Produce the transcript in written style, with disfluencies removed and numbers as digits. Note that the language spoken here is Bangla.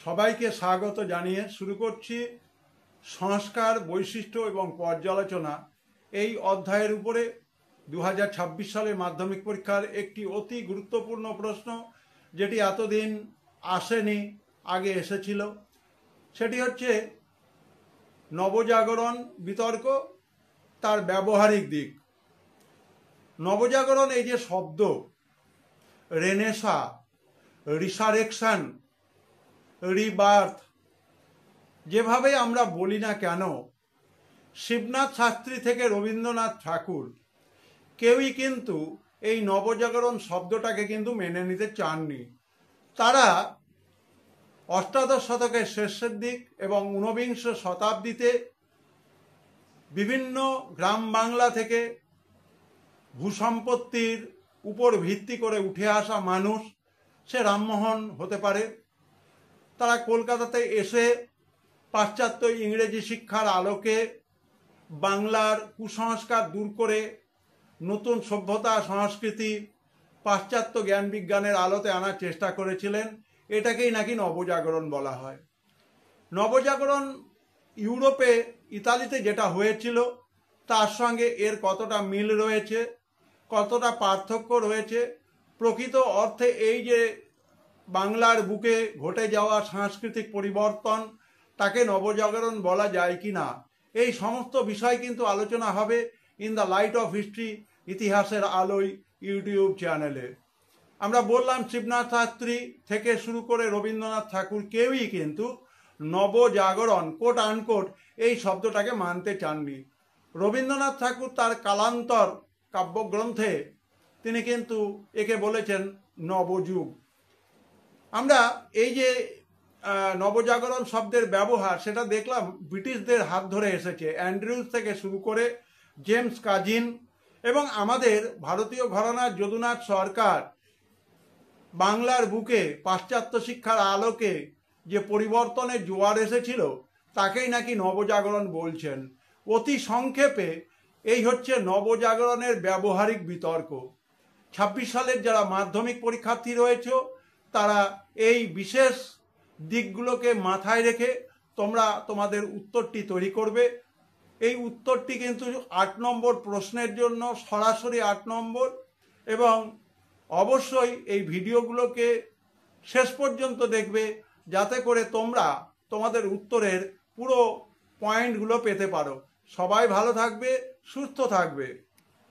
সবাইকে স্বাগত জানিয়ে শুরু করছি সংস্কার বৈশিষ্ট্য এবং পর্যালোচনা এই অধ্যায়ের উপরে 2026 সালের মাধ্যমিক পরীক্ষার একটি অতি গুরুত্বপূর্ণ প্রশ্ন, যেটি এতদিন আসেনি, আগে এসেছিল। সেটি হচ্ছে নবজাগরণ বিতর্ক, তার ব্যবহারিক দিক। নবজাগরণ এই যে শব্দ, রেনেসা, রিসারেকশন, রিবার্থ, যেভাবে আমরা বলি না কেন, শিবনাথ শাস্ত্রী থেকে রবীন্দ্রনাথ ঠাকুর কেউই কিন্তু এই নবজাগরণ শব্দটাকে কিন্তু মেনে নিতে চাননি। তারা অষ্টাদশ শতকের শেষের দিক এবং ঊনবিংশ শতাব্দীতে বিভিন্ন গ্রাম বাংলা থেকে ভূসম্পত্তির উপর ভিত্তি করে উঠে আসা মানুষ, সে রামমোহন হতে পারে, তারা কলকাতাতে এসে পাশ্চাত্য ইংরেজি শিক্ষার আলোকে বাংলার কুসংস্কার দূর করে নতুন সভ্যতা সংস্কৃতি পাশ্চাত্য জ্ঞান বিজ্ঞানের আলোতে আনার চেষ্টা করেছিলেন। এটাকেই নাকি নবজাগরণ বলা হয়। নবজাগরণ ইউরোপে, ইতালিতে যেটা হয়েছিল তার সঙ্গে এর কতটা মিল রয়েছে, কতটা পার্থক্য রয়েছে, প্রকৃত অর্থে এই যে বাংলার বুকে ঘটে যাওয়া সাংস্কৃতিক পরিবর্তন, তাকে নবজাগরণ বলা যায় কি না, এই সমস্ত বিষয় কিন্তু আলোচনা হবে in the light off history, ইতিহাসের আলোয় ইউটিউব চ্যানেলে। আমরা বললাম শিবনাথ শাস্ত্রী থেকে শুরু করে রবীন্দ্রনাথ ঠাকুর কেউই কিন্তু নবজাগরণ কোট আনকোট এই শব্দটাকে মানতে চাননি। রবীন্দ্রনাথ ঠাকুর তার কালান্তর কাব্যগ্রন্থে তিনি কিন্তু একে বলেছেন নবযুগ। আমরা এই যে নবজাগরণ শব্দের ব্যবহার, সেটা দেখলাম ব্রিটিশদের হাত ধরে এসেছে। অ্যান্ড্রিউজ থেকে শুরু করে জেমস কাজিন এবং আমাদের ভারতীয় ঘরানার যদুনাথ সরকার বাংলার বুকে পাশ্চাত্য শিক্ষার আলোকে যে পরিবর্তনের জোয়ার এসেছিল তাকেই নাকি নবজাগরণ বলছেন। অতি সংক্ষেপে এই হচ্ছে নবজাগরণের ব্যবহারিক বিতর্ক। 26 সালের যারা মাধ্যমিক পরীক্ষার্থী রয়েছে তারা এই বিশেষ দিকগুলোকে মাথায় রেখে তোমরা তোমাদের উত্তরটি তৈরি করবে। এই উত্তরটি কিন্তু 8 নম্বর প্রশ্নের জন্য সরাসরি 8 নম্বর, এবং অবশ্যই এই ভিডিওগুলোকে শেষ পর্যন্ত দেখবে যাতে করে তোমরা তোমাদের উত্তরের পুরো পয়েন্টগুলো পেতে পারো। সবাই ভালো থাকবে, সুস্থ থাকবে।